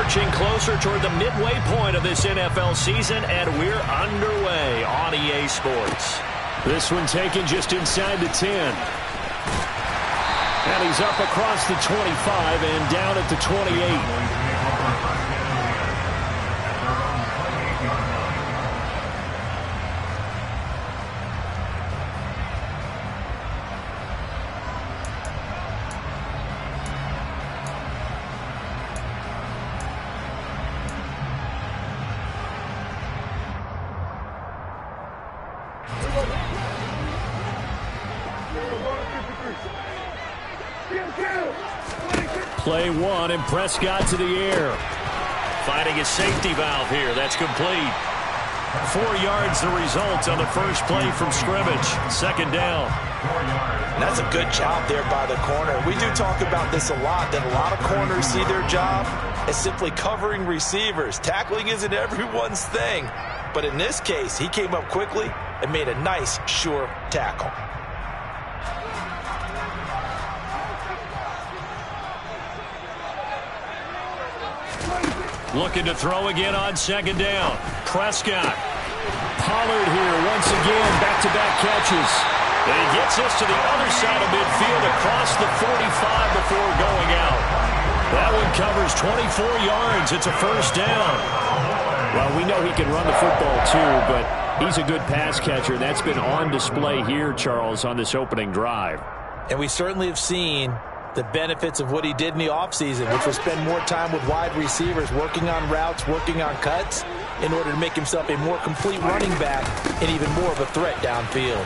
inching closer toward the midway point of this NFL season, and we're underway on EA Sports. This one taken just inside the 10. And he's up across the 25 and down at the 28. Play one, and Prescott to the air. Finding a safety valve here. That's complete. 4 yards the result on the first play from scrimmage. Second down. And that's a good job there by the corner. We do talk about this a lot, that a lot of corners see their job as simply covering receivers. Tackling isn't everyone's thing. But in this case, he came up quickly and made a nice, sure tackle. Looking to throw again on second down. Prescott. Pollard here once again, back-to-back catches. And he gets this to the other side of midfield across the 45 before going out. That one covers 24 yards. It's a first down. Well, we know he can run the football too, but he's a good pass catcher. That's been on display here, Charles, on this opening drive. And we certainly have seen the benefits of what he did in the offseason, which was spend more time with wide receivers, working on routes, working on cuts, in order to make himself a more complete running back and even more of a threat downfield.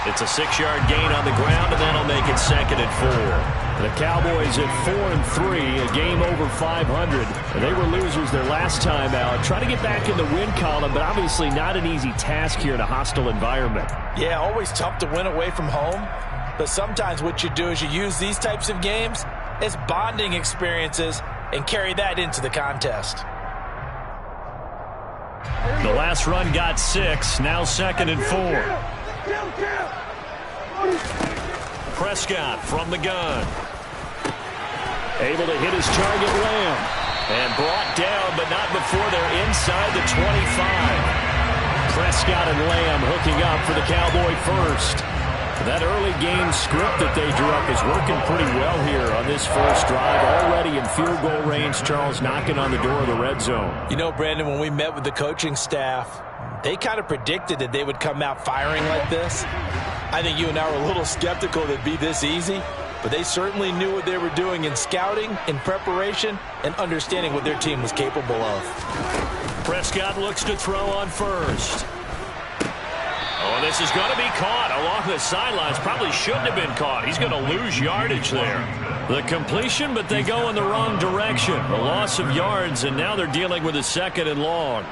It's a 6-yard gain on the ground, and that'll make it 2nd and 4. The Cowboys at 4-3, a game over 500. They were losers their last time out. Try to get back in the win column, but obviously not an easy task here in a hostile environment. Yeah, always tough to win away from home. But sometimes what you do is you use these types of games as bonding experiences and carry that into the contest. The last run got 6, now 2nd and 4. Prescott from the gun. Able to hit his target, Lamb. And brought down, but not before they're inside the 25. Prescott and Lamb hooking up for the Cowboy first. That early game script that they drew up is working pretty well here on this first drive. Already in field goal range, Charles, knocking on the door of the red zone. You know, Brandon, when we met with the coaching staff, they kind of predicted that they would come out firing like this. I think you and I were a little skeptical that it'd be this easy, but they certainly knew what they were doing in scouting, in preparation, and understanding what their team was capable of. Prescott looks to throw on first. Oh, this is going to be caught along the sidelines. Probably shouldn't have been caught. He's going to lose yardage there. The completion, but they go in the wrong direction. A loss of yards, and now they're dealing with a 2nd and long.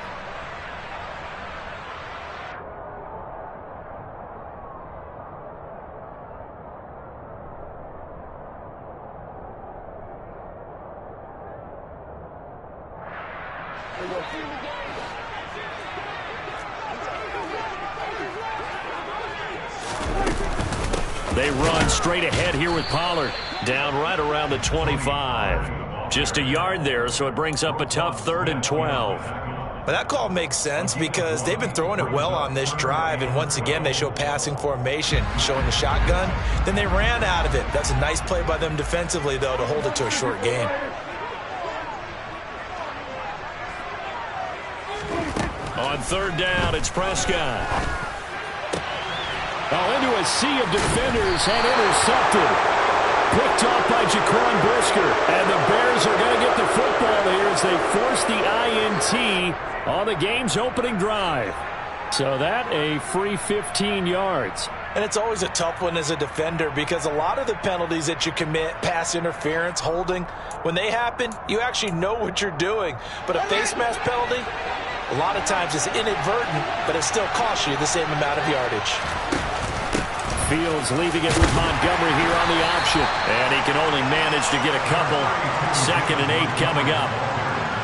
They run straight ahead here with Pollard. Down right around the 25. Just a yard there, so it brings up a tough 3rd and 12. But that call makes sense because they've been throwing it well on this drive, and once again they show passing formation, showing the shotgun. Then they ran out of it. That's a nice play by them defensively, though, to hold it to a short gain. On 3rd down, it's Prescott. Into a sea of defenders and intercepted. Picked off by Jaquan Brisker. And the Bears are going to get the football here as they force the INT on the game's opening drive. So that a free 15 yards. And it's always a tough one as a defender because a lot of the penalties that you commit, pass interference, holding, when they happen, you actually know what you're doing. But a face mask penalty, a lot of times it's inadvertent, but it still costs you the same amount of yardage. Fields leaving it with Montgomery here on the option. And he can only manage to get a couple. 2nd and 8 coming up.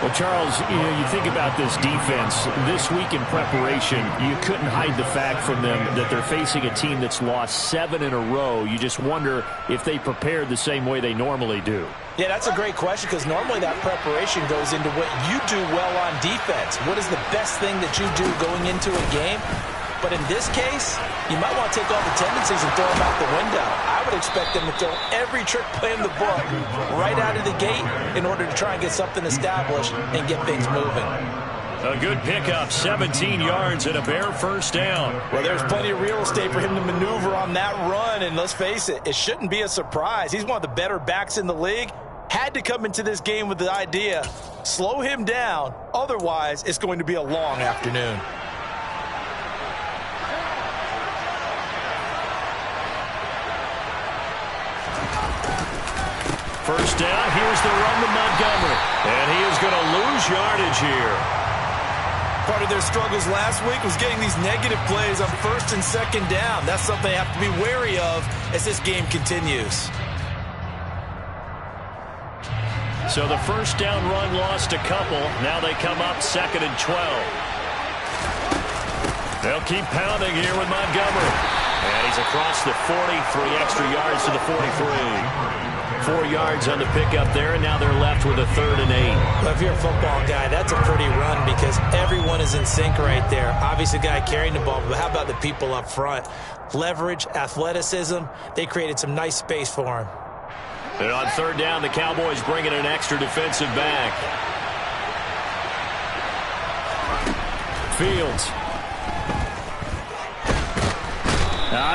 Well, Charles, you think about this defense. This week in preparation, you couldn't hide the fact from them that they're facing a team that's lost 7 in a row. You just wonder if they prepared the same way they normally do. Yeah, that's a great question because normally that preparation goes into what you do well on defense. What is the best thing that you do going into a game? But in this case, you might want to take all the tendencies and throw them out the window. I would expect them to throw every trick play in the book right out of the gate in order to try and get something established and get things moving. A good pickup, 17 yards and a Bear first down. Well, there's plenty of real estate for him to maneuver on that run, and let's face it, it shouldn't be a surprise. He's one of the better backs in the league. Had to come into this game with the idea, slow him down, otherwise it's going to be a long afternoon. First down, here's the run to Montgomery. And he is going to lose yardage here. Part of their struggles last week was getting these negative plays on first and second down. That's something they have to be wary of as this game continues. So the first down run lost a couple. Now they come up 2nd and 12. They'll keep pounding here with Montgomery. And he's across the 40, 3 extra yards to the 43. 4 yards on the pickup there, and now they're left with a 3rd and 8. Well, if you're a football guy, that's a pretty run because everyone is in sync right there. Obviously, the guy carrying the ball, but how about the people up front? Leverage, athleticism, they created some nice space for him. And on 3rd down, the Cowboys bring in an extra defensive back. Fields.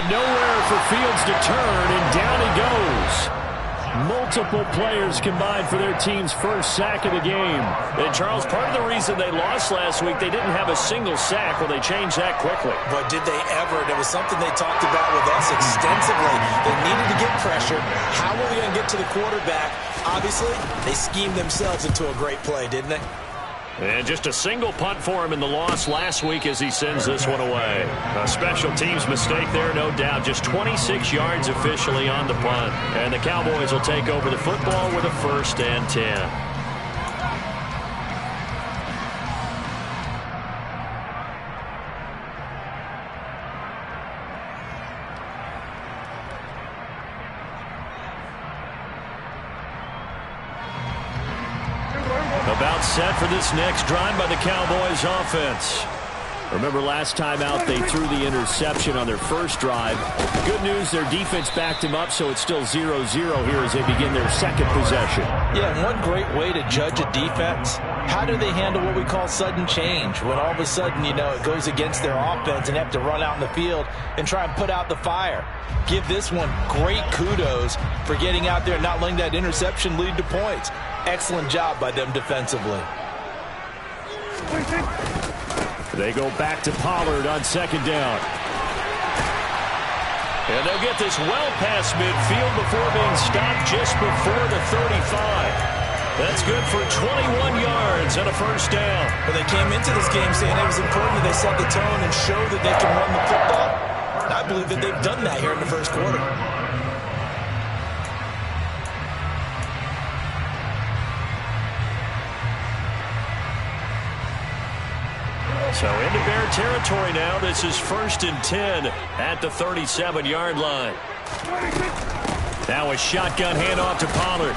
Nowhere for Fields to turn, and down he goes. Multiple players combined for their team's first sack of the game. And, Charles, part of the reason they lost last week, they didn't have a single sack. Well, they changed that quickly. But did they ever? It was something they talked about with us extensively. They needed to get pressure. How were we going to get to the quarterback? Obviously, they schemed themselves into a great play, didn't they? And just a single punt for him in the loss last week as he sends this one away. A special teams mistake there, no doubt. Just 26 yards officially on the punt. And the Cowboys will take over the football with a 1st and 10. About set for this next drive by the Cowboys offense. Remember last time out they threw the interception on their first drive. Good news, their defense backed him up, so it's still 0-0 here as they begin their second possession. Yeah, and one great way to judge a defense, how do they handle what we call sudden change? When all of a sudden, it goes against their offense and they have to run out in the field and try and put out the fire. Give this one great kudos for getting out there and not letting that interception lead to points. Excellent job by them defensively. They go back to Pollard on 2nd down. And they'll get this well past midfield before being stopped just before the 35. That's good for 21 yards and a 1st down. Well, they came into this game saying it was important that they set the tone and show that they can run the football. And I believe that they've done that here in the first quarter. So into Bear territory now. This is 1st and 10 at the 37-yard line. Now a shotgun handoff to Pollard.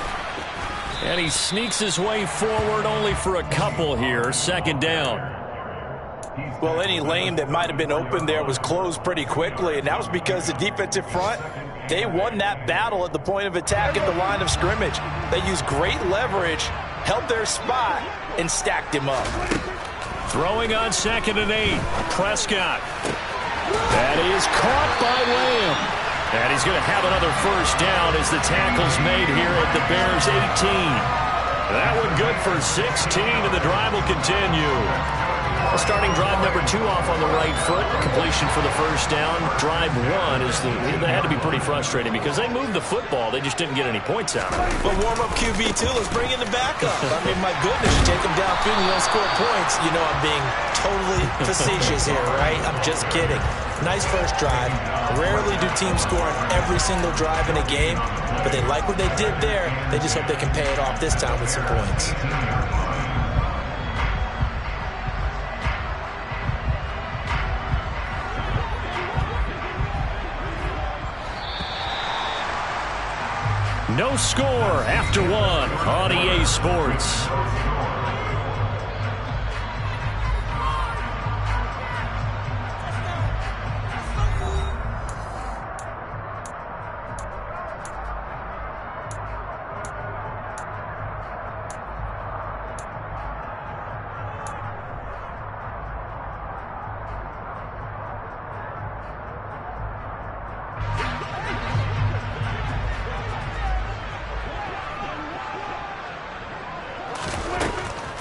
And he sneaks his way forward only for a couple here. 2nd down. Well, any lane that might have been open there was closed pretty quickly, and that was because the defensive front, they won that battle at the point of attack at the line of scrimmage. They used great leverage, held their spot, and stacked him up. Throwing on 2nd and 8. Prescott. That is caught by Lamb. And he's going to have another 1st down as the tackle's made here at the Bears' 18. That one good for 16, and the drive will continue. Starting drive number 2 off on the right foot. Completion for the 1st down. Drive 1 that had to be pretty frustrating because they moved the football. They just didn't get any points out of it. But warm-up QB2, let's bring in the backup. I mean, my goodness, you take them downfield and you don't score points. I'm being totally facetious here, right? I'm just kidding. Nice first drive. Rarely do teams score on every single drive in a game, but they like what they did there. They just hope they can pay it off this time with some points. No score after one on EA Sports.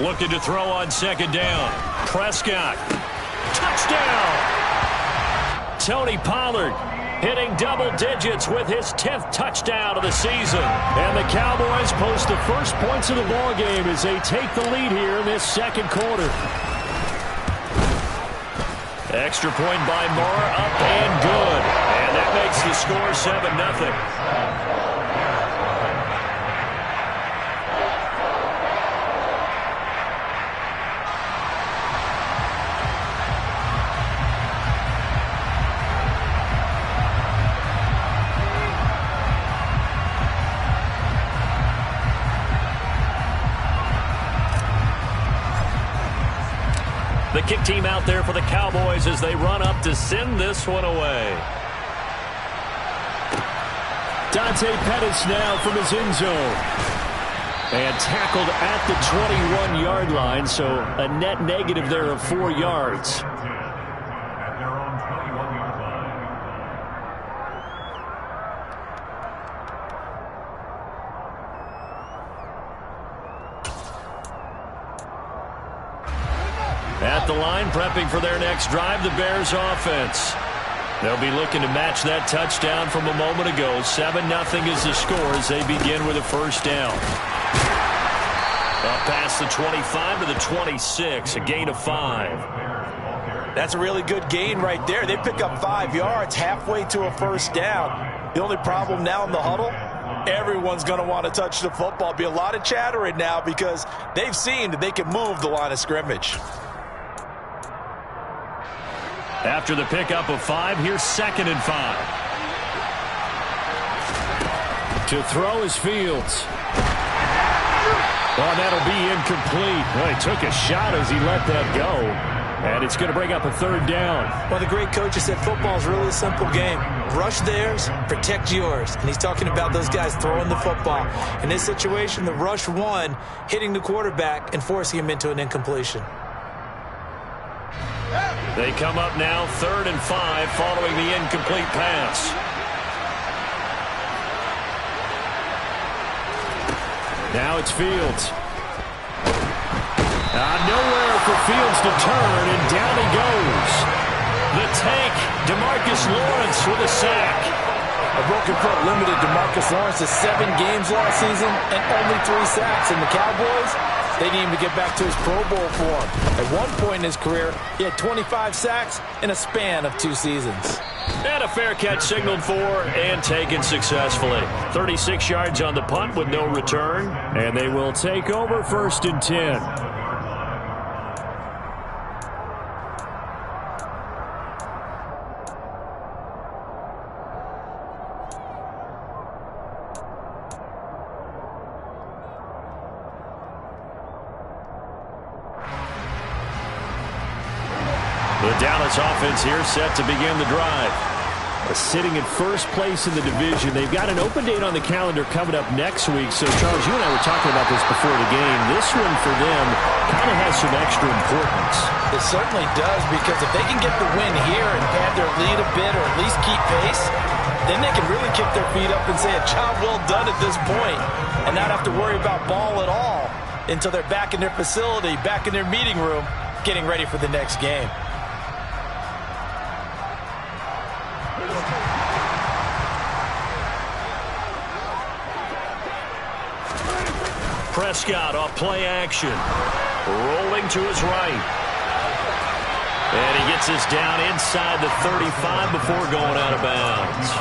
Looking to throw on second down. Prescott. Touchdown! Tony Pollard hitting double digits with his 10th touchdown of the season. And the Cowboys post the first points of the ball game as they take the lead here in this second quarter. Extra point by Moore, up and good. And that makes the score 7-0. The kick team out there for the Cowboys as they run up to send this one away. Dante Pettis now from his end zone. And tackled at the 21-yard line, so a net negative there of 4 yards. At the line, prepping for their next drive, the Bears offense. They'll be looking to match that touchdown from a moment ago. 7-0 is the score as they begin with a first down. Up past the 25 to the 26, a gain of 5. That's a really good gain right there. They pick up 5 yards halfway to a first down. The only problem now in the huddle, everyone's going to want to touch the football. Be a lot of chattering now because they've seen that they can move the line of scrimmage. After the pickup of 5, here's 2nd and 5. To throw is Fields. Well, that'll be incomplete. Well, he took a shot as he let that go. And it's going to bring up a 3rd down. Well, the great coach has said football is really a simple game. Rush theirs, protect yours. And he's talking about those guys throwing the football. In this situation, the rush one, hitting the quarterback and forcing him into an incompletion. They come up now 3rd and 5 following the incomplete pass. Now it's Fields. Nowhere for Fields to turn, and down he goes. The tank, DeMarcus Lawrence with a sack. A broken foot limited DeMarcus Lawrence to 7 games last season and only 3 sacks. And the Cowboys, they need him to get back to his Pro Bowl form. At one point in his career, he had 25 sacks in a span of 2 seasons. And a fair catch signaled for and taken successfully. 36 yards on the punt with no return. And they will take over 1st and 10. The Dallas offense here set to begin the drive. Sitting in first place in the division. They've got an open date on the calendar coming up next week. So, Charles, you and I were talking about this before the game. This one for them kind of has some extra importance. It certainly does, because if they can get the win here and pad their lead a bit or at least keep pace, then they can really kick their feet up and say a job well done at this point and not have to worry about ball at all until they're back in their facility, back in their meeting room, getting ready for the next game. Prescott off play action. Rolling to his right. And he gets this down inside the 35 before going out of bounds.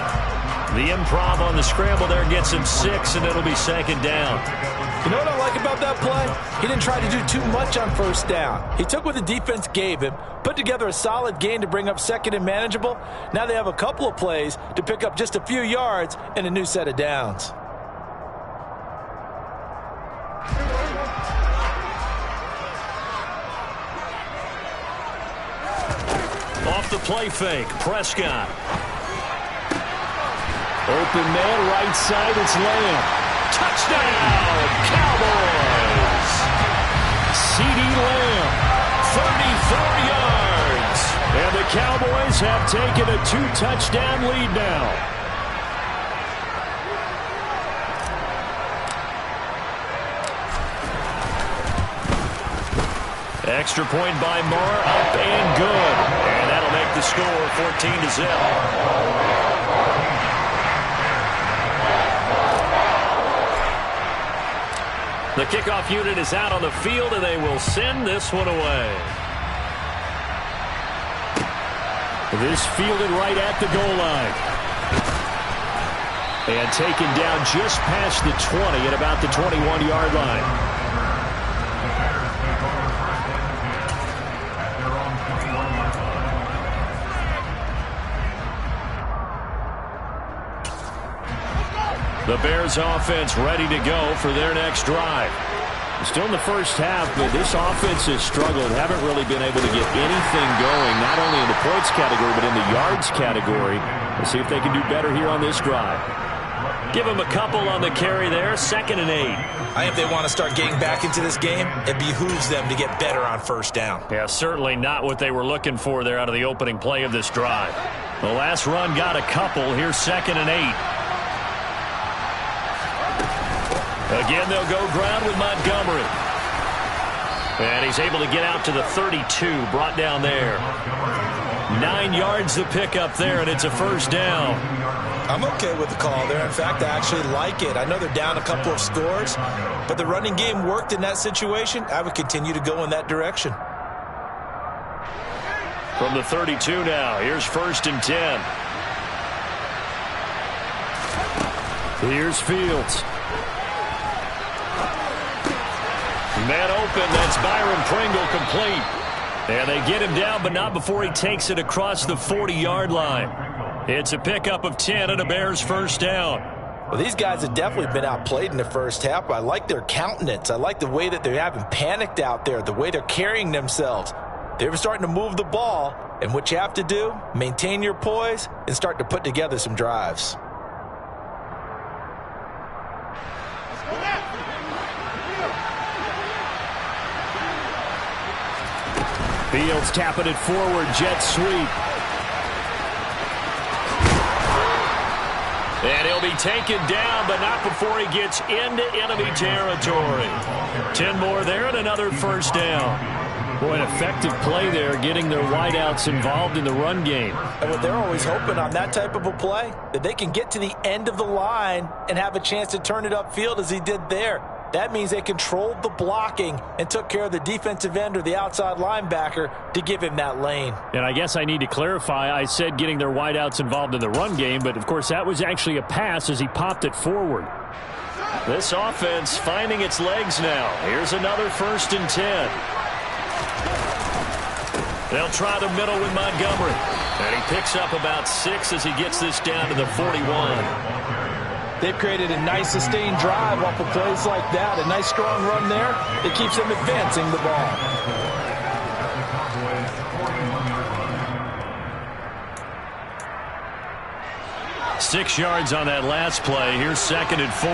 The improv on the scramble there gets him 6, and it'll be 2nd down. You know what I like about that play? He didn't try to do too much on 1st down. He took what the defense gave him, put together a solid gain to bring up 2nd and manageable. Now they have a couple of plays to pick up just a few yards and a new set of downs. the play fake. Prescott. Open man, right side, it's Lamb. Touchdown, Cowboys. CeeDee Lamb. 34 yards. And the Cowboys have taken a 2-touchdown lead now. Extra point by Moore, up and good. And that'll make the score 14-0. The kickoff unit is out on the field, and they will send this one away. This fielded right at the goal line. And taken down just past the 20 at about the 21-yard line. The Bears offense ready to go for their next drive. Still in the first half, but this offense has struggled. Haven't really been able to get anything going, not only in the points category, but in the yards category. We'll see if they can do better here on this drive. Give them a couple on the carry there. 2nd and 8. I think they want to start getting back into this game. It behooves them to get better on first down. Yeah, certainly not what they were looking for there out of the opening play of this drive. The last run got a couple. Here's 2nd and 8. Again, they'll go ground with Montgomery. And he's able to get out to the 32, brought down there. 9 yards to pick up there, and it's a first down. I'm okay with the call there. In fact, I actually like it. I know they're down a couple of scores, but the running game worked in that situation. I would continue to go in that direction. From the 32 now, here's 1st and 10. Here's Fields. Man open, that's Byron Pringle complete. And they get him down, but not before he takes it across the 40-yard line. It's a pickup of 10 and a Bears first down. Well, these guys have definitely been outplayed in the first half. I like their countenance. I like the way that they haven't panicked out there, the way they're carrying themselves. They're starting to move the ball, and what you have to do, maintain your poise and start to put together some drives. Fields tapping it forward, jet sweep. And he'll be taken down, but not before he gets into enemy territory. 10 more there and another first down. Boy, an effective play there, getting their wideouts involved in the run game. And what they're always hoping on that type of a play, that they can get to the end of the line and have a chance to turn it upfield as he did there. That means they controlled the blocking and took care of the defensive end or the outside linebacker to give him that lane. And I guess I need to clarify, I said getting their wideouts involved in the run game, but of course that was actually a pass as he popped it forward. This offense finding its legs now. Here's another 1st and 10. They'll try the middle with Montgomery. And he picks up about 6 as he gets this down to the 41. They've created a nice sustained drive off of plays like that. A nice strong run there that keeps them advancing the ball. Six yards on that last play. Here's 2nd and 4.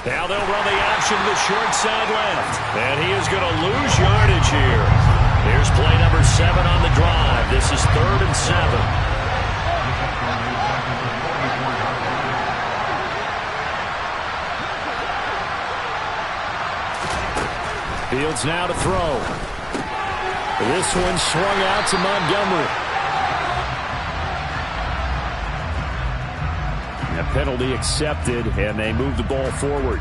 Now they'll run the option to the short side left. And he is going to lose yardage here. Here's play number 7 on the drive. This is 3rd and 7. Fields now to throw. This one swung out to Montgomery. A penalty accepted, and they move the ball forward.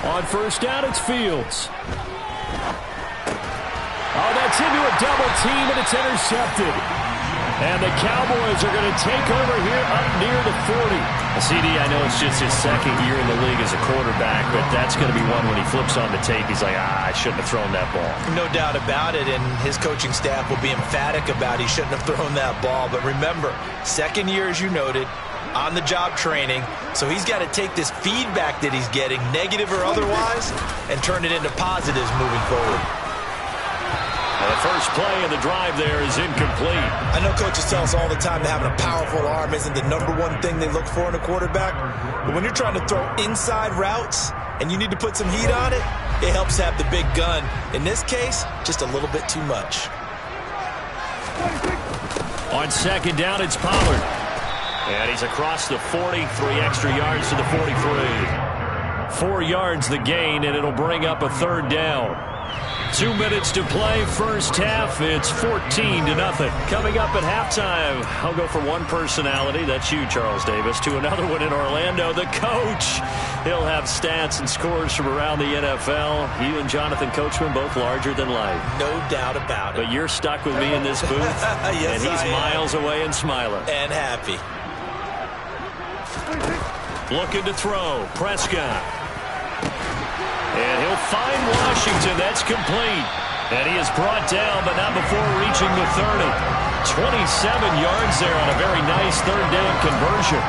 On first down, it's Fields. Gets into a double team, and it's intercepted. And the Cowboys are going to take over here up near the 40. CD, I know it's just his second year in the league as a quarterback, but that's going to be one when he flips on the tape, he's like, I shouldn't have thrown that ball. No doubt about it, and his coaching staff will be emphatic about he shouldn't have thrown that ball. But remember, second year, as you noted, on-the-job training, so he's got to take this feedback that he's getting, negative or otherwise, and turn it into positives moving forward. Well, the first play of the drive there is incomplete. I know coaches tell us all the time that having a powerful arm isn't the #1 thing they look for in a quarterback, but when you're trying to throw inside routes and you need to put some heat on it, it helps have the big gun. In this case, just a little bit too much. On second down, it's Pollard. And he's across the 40, 3 extra yards to the 43. 4 yards the gain, and it'll bring up a third down. 2 minutes to play, first half. It's 14-0. Coming up at halftime, I'll go from one personality, that's you, Charles Davis, to another one in Orlando, the coach. He'll have stats and scores from around the NFL. You and Jonathan Coachman, both larger than life. No doubt about it. But you're stuck with me in this booth, yes, and he's miles away and smiling. And happy. Looking to throw, Prescott. And he'll find Washington. That's complete. And he is brought down, but not before reaching the 30. 27 yards there on a very nice third down conversion.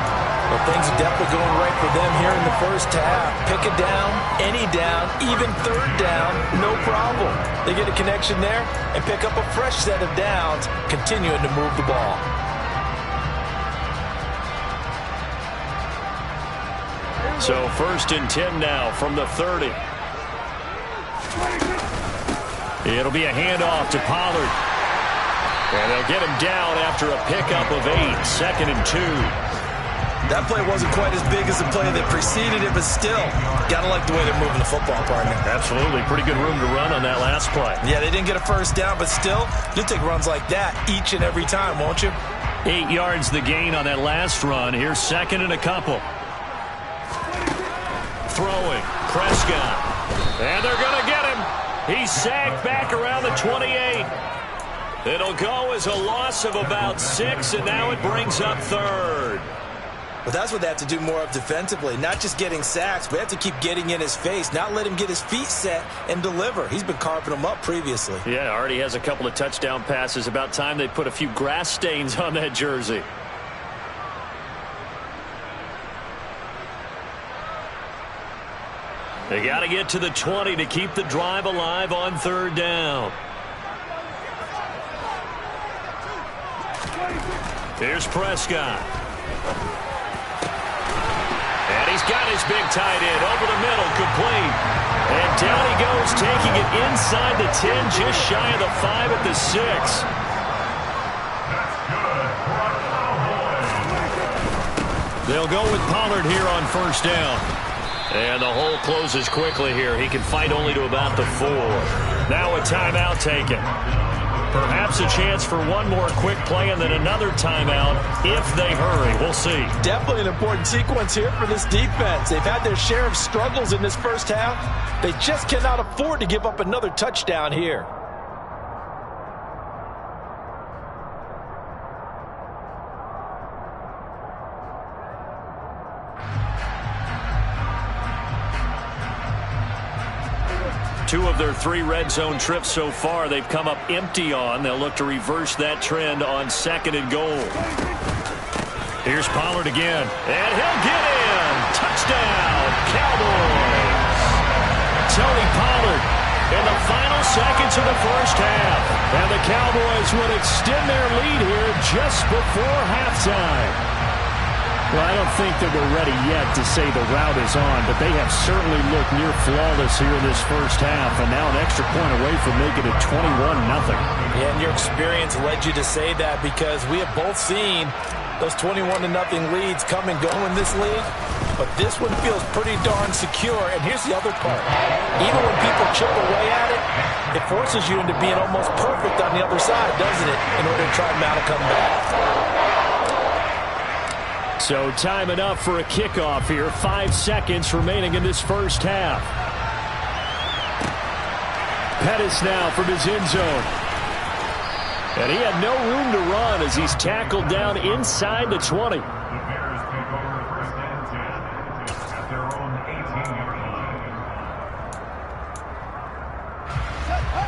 Well, things are definitely going right for them here in the first half. Pick a down, any down, even third down, no problem. They get a connection there and pick up a fresh set of downs, continuing to move the ball. So 1st and 10 now from the 30. It'll be a handoff to Pollard. And they'll get him down after a pickup of 8. 2nd and 2. That play wasn't quite as big as the play that preceded it, but still, got to like the way they're moving the football, partner. Absolutely. Pretty good room to run on that last play. Yeah, they didn't get a first down, but still, you'll take runs like that each and every time, won't you? 8 yards the gain on that last run. Here's 2nd and a couple. Throwing, Prescott. And they're going to get him. He's sacked back around the 28. It'll go as a loss of about 6, and now it brings up 3rd. But that's what they have to do more of defensively, not just getting sacks, but they have to keep getting in his face, not let him get his feet set and deliver. He's been carving them up previously. Yeah, already has a couple of touchdown passes. About time they put a few grass stains on that jersey. They got to get to the 20 to keep the drive alive on 3rd down. Here's Prescott. And he's got his big tight end over the middle, complete. And down he goes, taking it inside the 10, just shy of the 5 at the 6. They'll go with Pollard here on 1st down. And the hole closes quickly here. He can fight only to about the 4. Now a timeout taken. Perhaps a chance for one more quick play and then another timeout if they hurry. We'll see. Definitely an important sequence here for this defense. They've had their share of struggles in this first half. They just cannot afford to give up another touchdown here. Two of their 3 red zone trips so far they've come up empty on. They'll look to reverse that trend on 2nd and goal. Here's Pollard again. And he'll get in. Touchdown, Cowboys. Tony Pollard in the final seconds of the first half. And the Cowboys would extend their lead here just before halftime. Well, I don't think that we're ready yet to say the route is on, but they have certainly looked near flawless here in this first half, and now an extra point away from making it 21-0. Yeah, and your experience led you to say that because we have both seen those 21-0 leads come and go in this league, but this one feels pretty darn secure, and here's the other part. Even when people chip away at it, it forces you into being almost perfect on the other side, doesn't it, in order to try and mount a comeback. So time enough for a kickoff here. 5 seconds remaining in this first half. Pettis now from his end zone. And he had no room to run as he's tackled down inside the 20.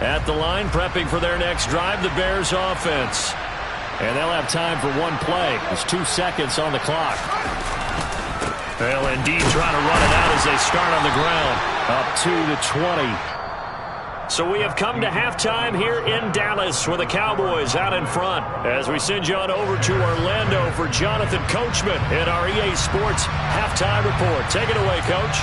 At the line, prepping for their next drive, the Bears offense. And they'll have time for one play. There's 2 seconds on the clock. Well, indeed trying to run it out as they start on the ground. Up to the 20. So we have come to halftime here in Dallas with the Cowboys out in front. As we send you on over to Orlando for Jonathan Coachman in our EA Sports Halftime Report. Take it away, Coach.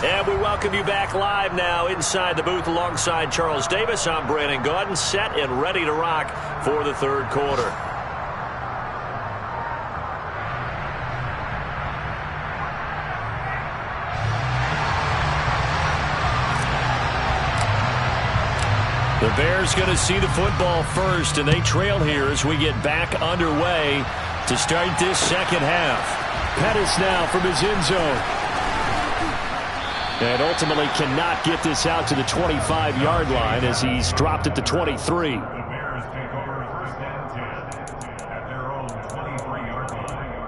And we welcome you back live now inside the booth alongside Charles Davis. I'm Brandon Gaudin, set and ready to rock for the third quarter. The Bears going to see the football first, and they trail here as we get back underway to start this second half. Pettis now from his end zone. And ultimately cannot get this out to the 25-yard line as he's dropped at the 23. The Bears take over first and 10 at their own 23-yard line.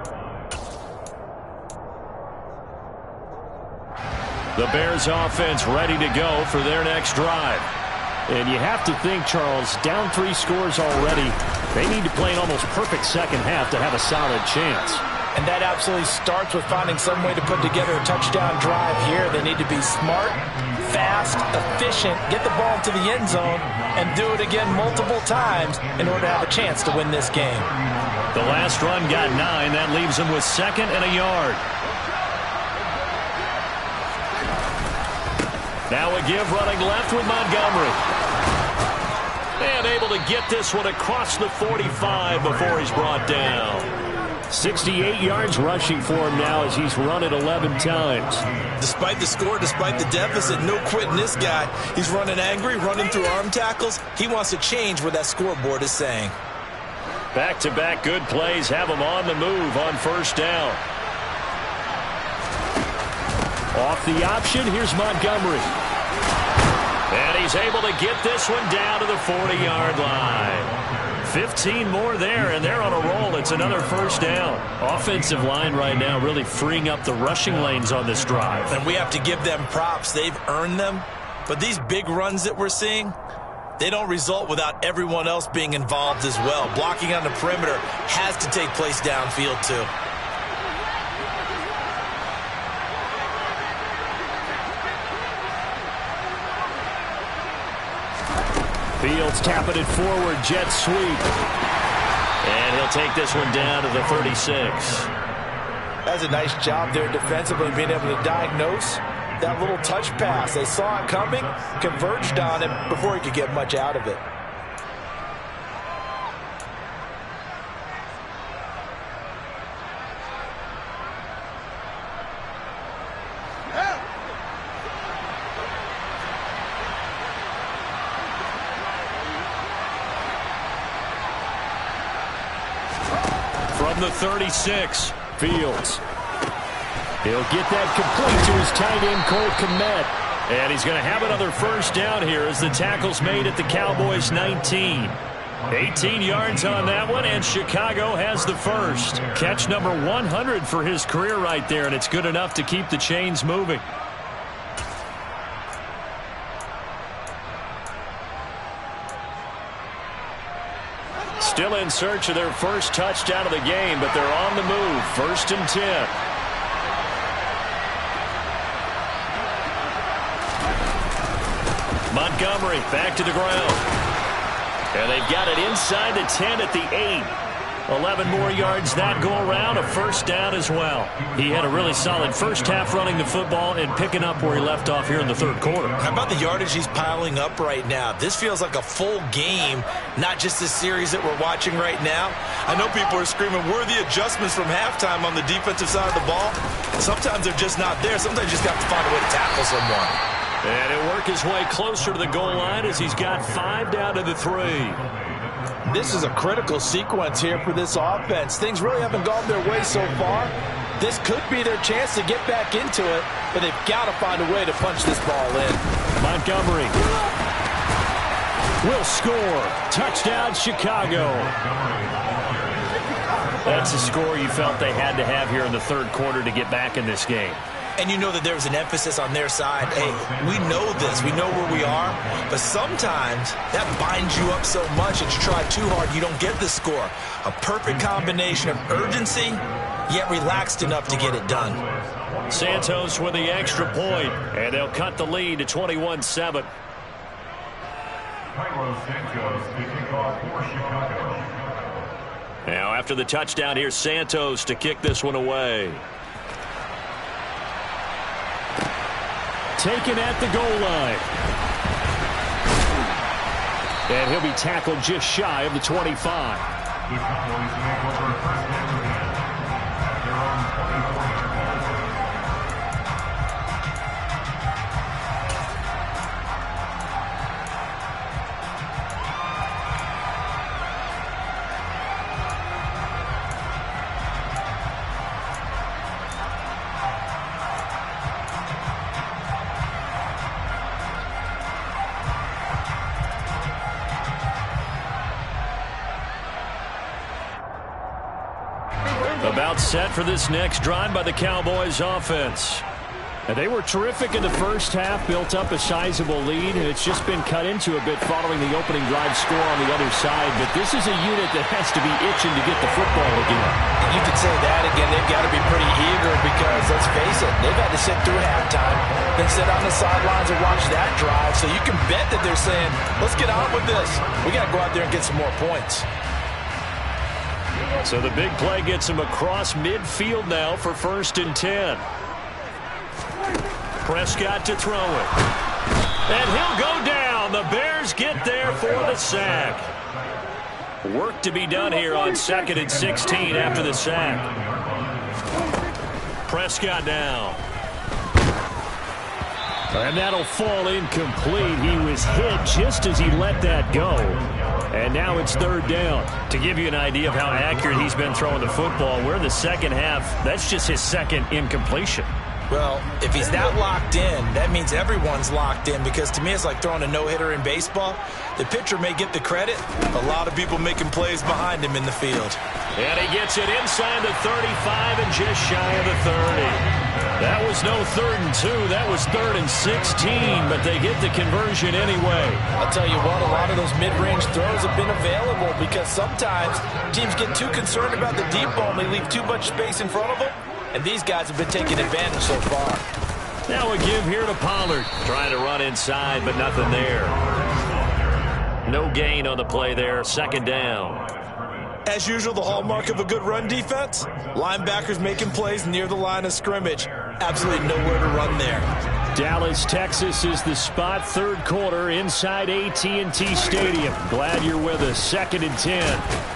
The Bears offense ready to go for their next drive. And you have to think, Charles, down 3 scores already. They need to play an almost perfect second half to have a solid chance. And that absolutely starts with finding some way to put together a touchdown drive here. They need to be smart, fast, efficient, get the ball to the end zone, and do it again multiple times in order to have a chance to win this game. The last run got 9. That leaves them with 2nd and a yard. Now a give running left with Montgomery. And able to get this one across the 45 before he's brought down. 68 yards rushing for him now as he's run it 11 times. Despite the score, despite the deficit, no quitting this guy. He's running angry, running through arm tackles. He wants to change what that scoreboard is saying. Back-to-back good plays have him on the move on first down. Off the option, here's Montgomery. And he's able to get this one down to the 40-yard line. 15 more there, and they're on a roll. It's another first down. Offensive line right now really freeing up the rushing lanes on this drive. And we have to give them props. They've earned them. But these big runs that we're seeing, they don't result without everyone else being involved as well. Blocking on the perimeter has to take place downfield too. Fields tapping it forward, jet sweep. And he'll take this one down to the 36. That's a nice job there defensively, being able to diagnose that little touch pass. They saw it coming, converged on him before he could get much out of it. From the 36, Fields. He'll get that complete to his tight end, Cole Kmet. And he's going to have another first down here as the tackle's made at the Cowboys' 19. 18 yards on that one, and Chicago has the first. Catch number 100 for his career right there, and it's good enough to keep the chains moving. Still in search of their first touchdown of the game, but they're on the move. 1st and 10. Montgomery back to the ground. And they've got it inside the 10 at the 8. 11 more yards that go around, a first down as well. He had a really solid first half running the football and picking up where he left off here in the third quarter. How about the yardage he's piling up right now? This feels like a full game, not just this series that we're watching right now. I know people are screaming, where are the adjustments from halftime on the defensive side of the ball? Sometimes they're just not there. Sometimes you just have to find a way to tackle someone. And he'll work his way closer to the goal line as he's got 5 down to the 3. This is a critical sequence here for this offense. Things really haven't gone their way so far. This could be their chance to get back into it, but they've got to find a way to punch this ball in. Montgomery will score. Touchdown, Chicago. That's a score you felt they had to have here in the third quarter to get back in this game. And you know that there was an emphasis on their side. Hey, we know this. We know where we are. But sometimes that binds you up so much that you try too hard, you don't get the score. A perfect combination of urgency, yet relaxed enough to get it done. Santos with the extra point, and they'll cut the lead to 21-7. Carlos Santos to kick off for Chicago. Now, after the touchdown, here's Santos to kick this one away. Taken at the goal line. And he'll be tackled just shy of the 25. The Cowboys take over first and 10 at their own 24-yard About set for this next drive by the Cowboys offense. And they were terrific in the first half, built up a sizable lead, and it's just been cut into a bit following the opening drive score on the other side. But this is a unit that has to be itching to get the football again. You could say that again. They've got to be pretty eager because, let's face it, they've had to sit through halftime, then sit on the sidelines and watch that drive. So you can bet that they're saying, let's get on with this. We got to go out there and get some more points. So the big play gets him across midfield now for 1st and 10. Prescott to throw it. And he'll go down. The Bears get there for the sack. Work to be done here on 2nd and 16 after the sack. Prescott down. And that'll fall incomplete. He was hit just as he let that go. And now it's 3rd down. To give you an idea of how accurate he's been throwing the football, we're in the second half. That's just his 2nd incompletion. Well, if he's that locked in, that means everyone's locked in, because to me it's like throwing a no-hitter in baseball. The pitcher may get the credit. A lot of people making plays behind him in the field. And he gets it inside the 35 and just shy of the 30. That was no 3rd and 2. That was 3rd and 16, but they get the conversion anyway. I'll tell you what, a lot of those mid-range throws have been available because sometimes teams get too concerned about the deep ball and they leave too much space in front of them. And these guys have been taking advantage so far. Now a give here to Pollard. Trying to run inside, but nothing there. No gain on the play there. 2nd down. As usual, the hallmark of a good run defense, linebackers making plays near the line of scrimmage. Absolutely nowhere to run there. Dallas, Texas is the spot. 3rd quarter inside AT&T Stadium. Glad you're with us. 2nd and 10.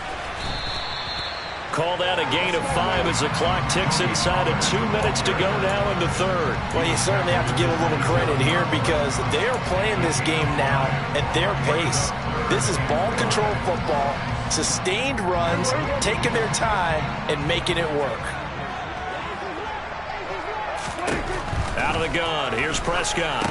Call that a gain of 5 as the clock ticks inside of 2 minutes to go now in the 3rd. Well, you certainly have to give a little credit here because they are playing this game now at their pace. This is ball control football, sustained runs, taking their time, and making it work. Out of the gun, here's Prescott.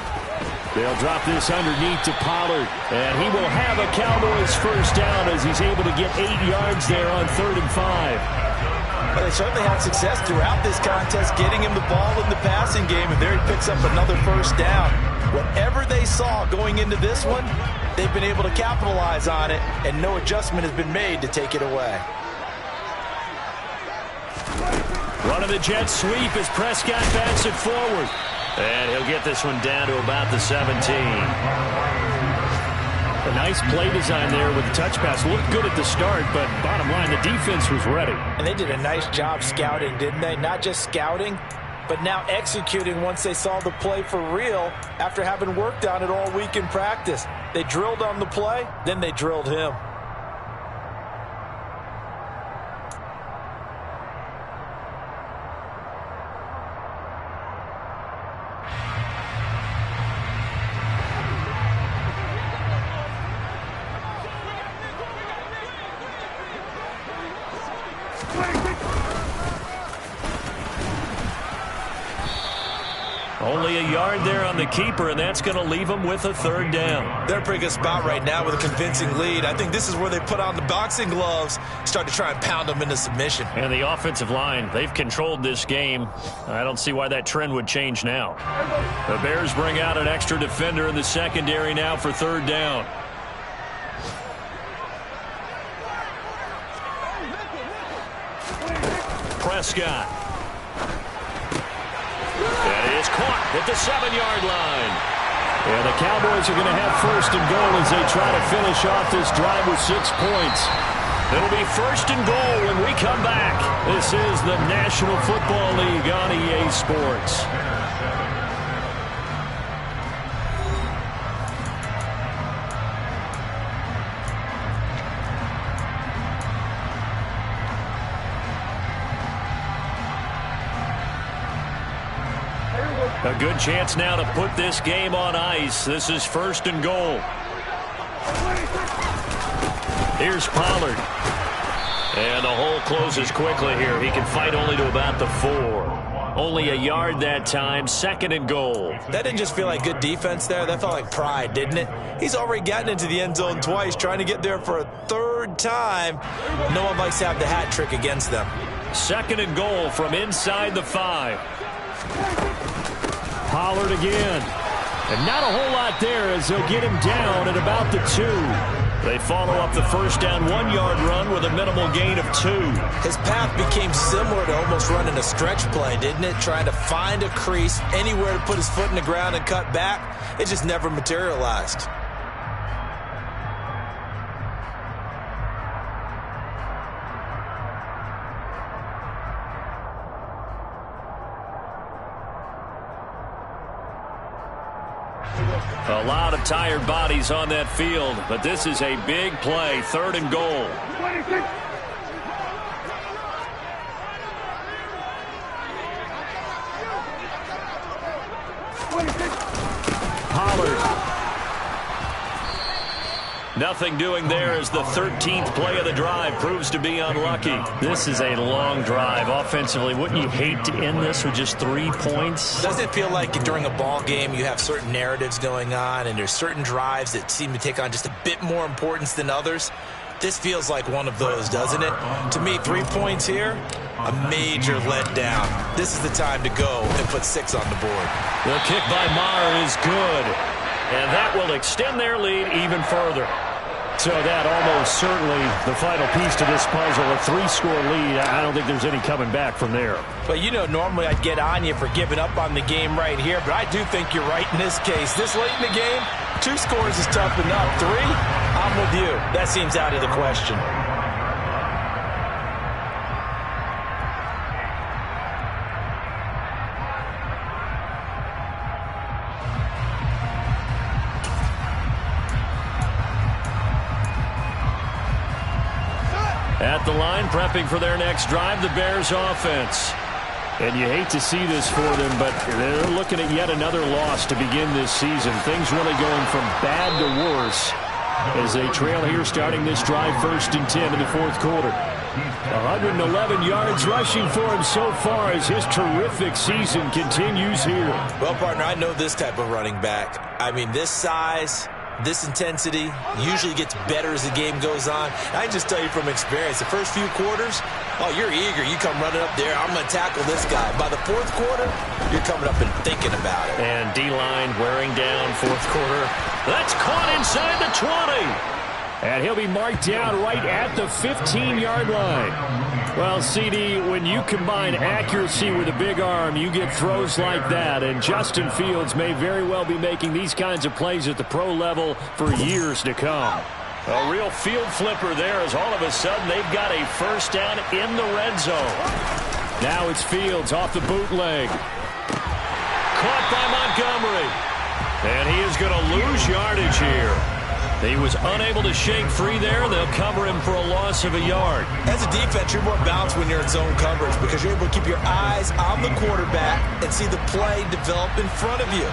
They'll drop this underneath to Pollard, and he will have a Cowboys 1st down as he's able to get 8 yards there on 3rd and 5. But they certainly had success throughout this contest, getting him the ball in the passing game, and there he picks up another 1st down. Whatever they saw going into this one, they've been able to capitalize on it, and no adjustment has been made to take it away. Run of the jet sweep as Prescott bats it forward. And he'll get this one down to about the 17. A nice play design there with the touch pass. Looked good at the start, but bottom line, the defense was ready. And they did a nice job scouting, didn't they? Not just scouting, but now executing once they saw the play for real after having worked on it all week in practice. They drilled on the play, then they drilled him. yard there on the keeper, and that's going to leave them with a third down. They're in a pretty good spot right now with a convincing lead. I think this is where they put on the boxing gloves, start to try and pound them into submission. And the offensive line, they've controlled this game. I don't see why that trend would change now. The Bears bring out an extra defender in the secondary now for third down. Prescott. That is caught at the 7-yard line. And the Cowboys are going to have first and goal as they try to finish off this drive with 6 points. It'll be first and goal when we come back. This is the National Football League on EA Sports. A good chance now to put this game on ice. This is first and goal. Here's Pollard. And the hole closes quickly here. He can fight only to about the 4. Only a yard that time. Second and goal. That didn't just feel like good defense there. That felt like pride, didn't it? He's already gotten into the end zone twice, trying to get there for a third time. No one likes to have the hat trick against them. Second and goal from inside the 5. Pollard again. And not a whole lot there as they'll get him down at about the 2. They follow up the first down 1-yard run with a minimal gain of 2. His path became similar to almost running a stretch play, didn't it? Trying to find a crease, anywhere to put his foot in the ground and cut back. It just never materialized. A lot of tired bodies on that field, but this is a big play, third and goal. Pollard. Nothing doing there as the 13th play of the drive proves to be unlucky. This is a long drive offensively. Wouldn't you hate to end this with just 3 points? Doesn't it feel like during a ball game you have certain narratives going on and there's certain drives that seem to take on just a bit more importance than others? This feels like one of those, doesn't it? To me, 3 points here, a major letdown. This is the time to go and put 6 on the board. The kick by Maher is good. And that will extend their lead even further. So that almost certainly the final piece to this puzzle, a 3-score lead. I don't think there's any coming back from there. But you know, normally I'd get on you for giving up on the game right here, but I do think you're right in this case. This late in the game, 2 scores is tough enough. 3, I'm with you. That seems out of the question. At the line, prepping for their next drive, the Bears offense. And you hate to see this for them, but they're looking at yet another loss to begin this season. Things really going from bad to worse as they trail here starting this drive 1st and 10 in the 4th quarter. 111 yards rushing for him so far as his terrific season continues here. Well, partner, I know this type of running back. I mean, this size, this intensity usually gets better as the game goes on. I can just tell you from experience, the first few quarters, oh, you're eager. You come running up there, I'm going to tackle this guy. By the 4th quarter, you're coming up and thinking about it. And D-line wearing down 4th quarter. That's caught inside the 20. And he'll be marked down right at the 15-yard line. Well, CD, when you combine accuracy with a big arm, you get throws like that. And Justin Fields may very well be making these kinds of plays at the pro level for years to come. A real field flipper there as all of a sudden they've got a first down in the red zone. Now it's Fields off the bootleg. Caught by Montgomery. And he is going to lose yardage here. He was unable to shake free there. They'll cover him for a loss of a yard. As a defense, you're more balanced when you're in zone coverage because you're able to keep your eyes on the quarterback and see the play develop in front of you.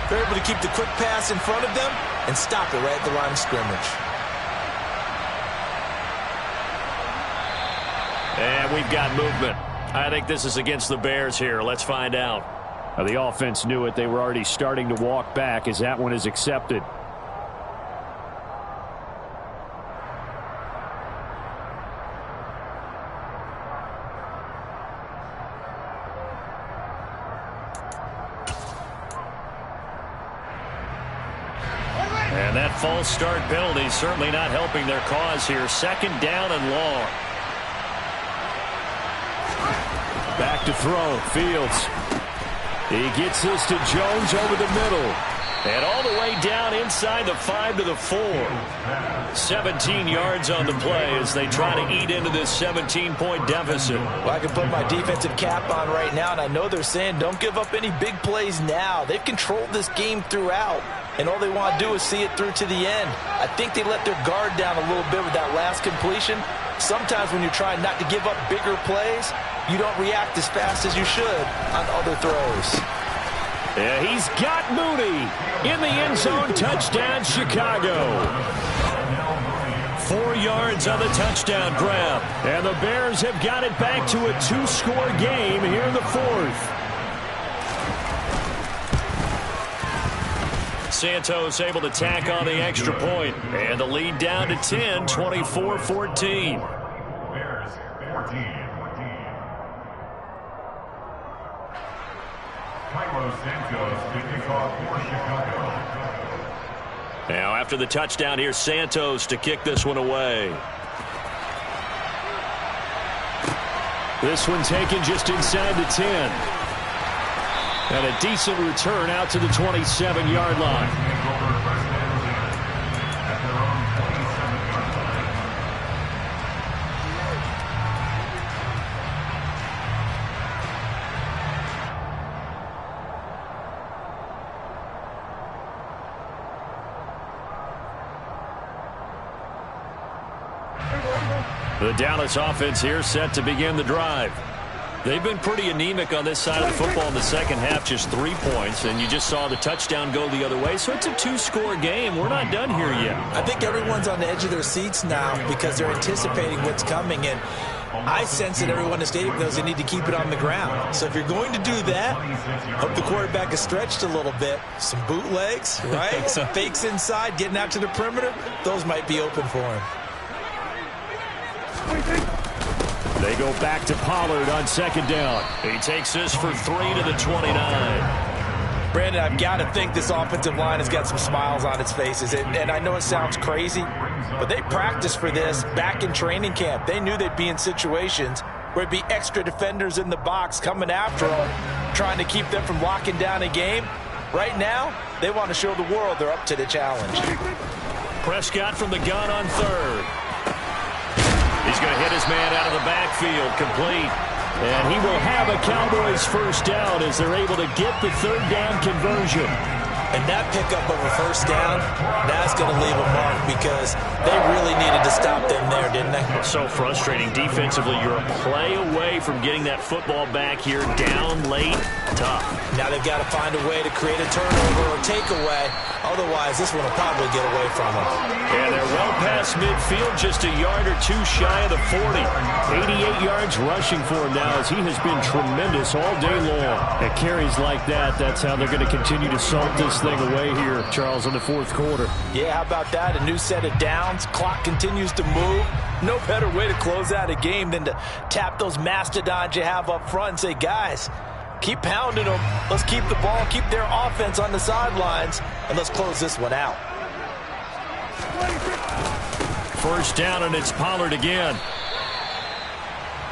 They're able to keep the quick pass in front of them and stop it right at the line of scrimmage. And we've got movement. I think this is against the Bears here. Let's find out. Now, the offense knew it. They were already starting to walk back as that one is accepted. And that false start penalty certainly not helping their cause here. Second down and long. Back to throw. Fields. He gets this to Jones over the middle. And all the way down inside the 5 to the 4. 17 yards on the play as they try to eat into this 17-point deficit. Well, I can put my defensive cap on right now, and I know they're saying don't give up any big plays now. They've controlled this game throughout, and all they want to do is see it through to the end. I think they let their guard down a little bit with that last completion. Sometimes when you're trying not to give up bigger plays, you don't react as fast as you should on other throws. Yeah, he's got Mooney in the end zone. Touchdown, Chicago. 4 yards on the touchdown grab. And the Bears have got it back to a 2-score game here in the 4th. Santos able to tack on the extra point. And the lead down to 10, 24-14. Bears 14. Santos to kick off for Chicago. Now after the touchdown here, Santos to kick this one away. This one taken just inside the 10. And a decent return out to the 27-yard line. The Dallas offense here set to begin the drive. They've been pretty anemic on this side of the football in the second half, just 3 points, and you just saw the touchdown go the other way. So it's a 2-score game. We're not done here yet. I think everyone's on the edge of their seats now because they're anticipating what's coming, and I sense that everyone in the stadium knows they need to keep it on the ground. So if you're going to do that, hope the quarterback is stretched a little bit. Some bootlegs, right? Some fakes inside, getting out to the perimeter. Those might be open for him. They go back to Pollard on second down. He takes this for 3 to the 29. Brandon, I've got to think this offensive line has got some smiles on its faces. And I know it sounds crazy, but they practiced for this back in training camp. They knew they'd be in situations where it'd be extra defenders in the box coming after them, trying to keep them from locking down a game. Right now, they want to show the world they're up to the challenge. Prescott from the gun on third. He's going to hit his man out of the backfield, complete. And he will have a Cowboys first down as they're able to get the third down conversion. And that pickup of a first down, that's going to leave a mark because they really needed to stop them there, didn't they? So frustrating. Defensively, you're a play away from getting that football back here down late. Tough. Now they've got to find a way to create a turnover or takeaway. Otherwise, this one will probably get away from them. And they're well past midfield, just a yard or two shy of the 40. 88 yards rushing for him now as he has been tremendous all day long. At carries like that, that's how they're going to continue to salt this thing away here, Charles, in the fourth quarter. Yeah, how about that? A new set of downs. Clock continues to move. No better way to close out a game than to tap those mastodons you have up front and say, guys, keep pounding them. Let's keep the ball, keep their offense on the sidelines, and let's close this one out. First down, and it's Pollard again.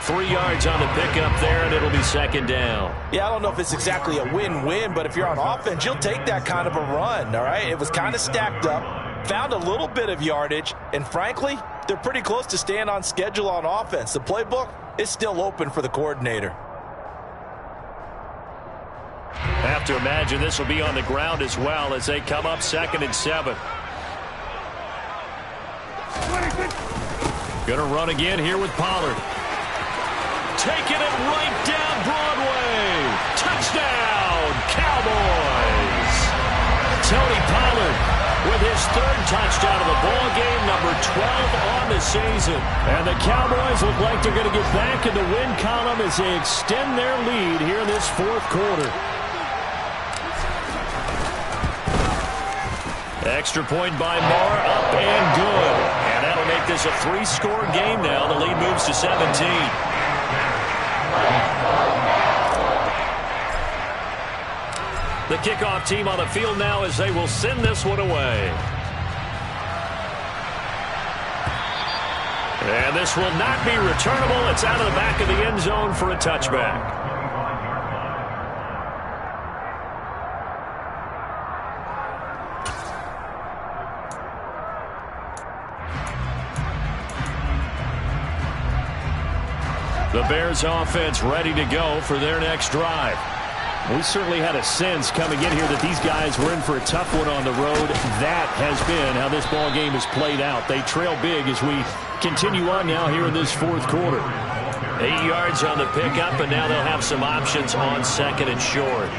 3 yards on the pickup there, and it'll be second down. Yeah, I don't know if it's exactly a win-win, but if you're on offense, you'll take that kind of a run, all right? It was kind of stacked up, found a little bit of yardage, and frankly, they're pretty close to staying on schedule on offense. The playbook is still open for the coordinator. Have to imagine this will be on the ground as well as they come up 2nd and 7. Going to run again here with Pollard. Taking it right down Broadway. Touchdown, Cowboys. Tony Pollard with his 3rd touchdown of the ball game, number 12 on the season. And the Cowboys look like they're going to get back in the win column as they extend their lead here in this fourth quarter. Extra point by Moore, up and good. And that'll make this a 3-score game now. The lead moves to 17. The kickoff team on the field now as they will send this one away. And this will not be returnable. It's out of the back of the end zone for a touchback. The Bears offense ready to go for their next drive. We certainly had a sense coming in here that these guys were in for a tough one on the road. That has been how this ball game has played out. They trail big as we continue on now here in this fourth quarter. 8 yards on the pickup, and now they'll have some options on second and short.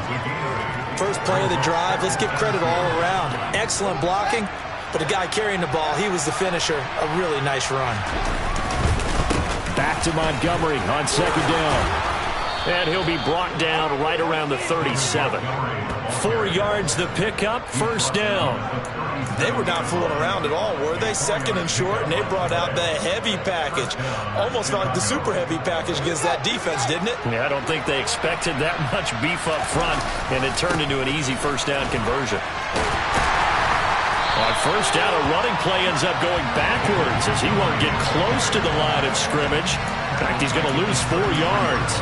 First play of the drive, let's give credit all around. Excellent blocking, but the guy carrying the ball, he was the finisher. A really nice run. Back to Montgomery on second down. And he'll be brought down right around the 37. 4 yards the pickup, first down. They were not fooling around at all, were they? Second and short, and they brought out the heavy package. Almost felt like the super heavy package against that defense, didn't it? Yeah, I don't think they expected that much beef up front, and it turned into an easy first down conversion. On first down, a running play ends up going backwards as he won't get close to the line of scrimmage. In fact, he's going to lose 4 yards.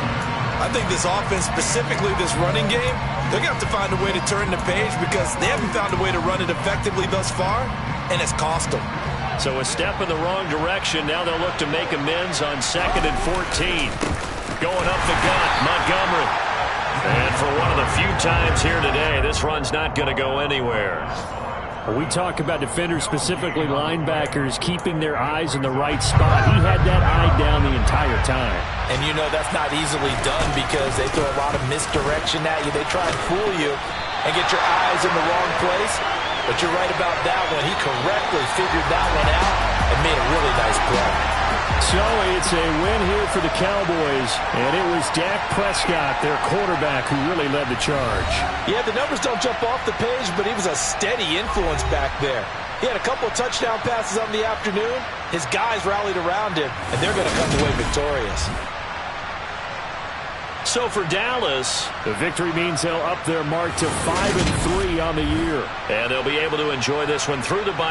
I think this offense, specifically this running game, they're going to have to find a way to turn the page because they haven't found a way to run it effectively thus far, and it's cost them. So a step in the wrong direction. Now they'll look to make amends on second and 14. Going up the gut, Montgomery. And for one of the few times here today, this run's not going to go anywhere. We talk about defenders, specifically linebackers, keeping their eyes in the right spot. He had that eye down the entire time. And you know that's not easily done because they throw a lot of misdirection at you. They try and fool you and get your eyes in the wrong place. But you're right about that one. He correctly figured that one out and made a really nice play. So it's a win here for the Cowboys, and it was Dak Prescott, their quarterback, who really led the charge. Yeah, the numbers don't jump off the page, but he was a steady influence back there. He had a couple of touchdown passes on the afternoon. His guys rallied around him, and they're going to come away victorious. So for Dallas, the victory means they'll up their mark to 5-3 on the year. And they'll be able to enjoy this one through the bye.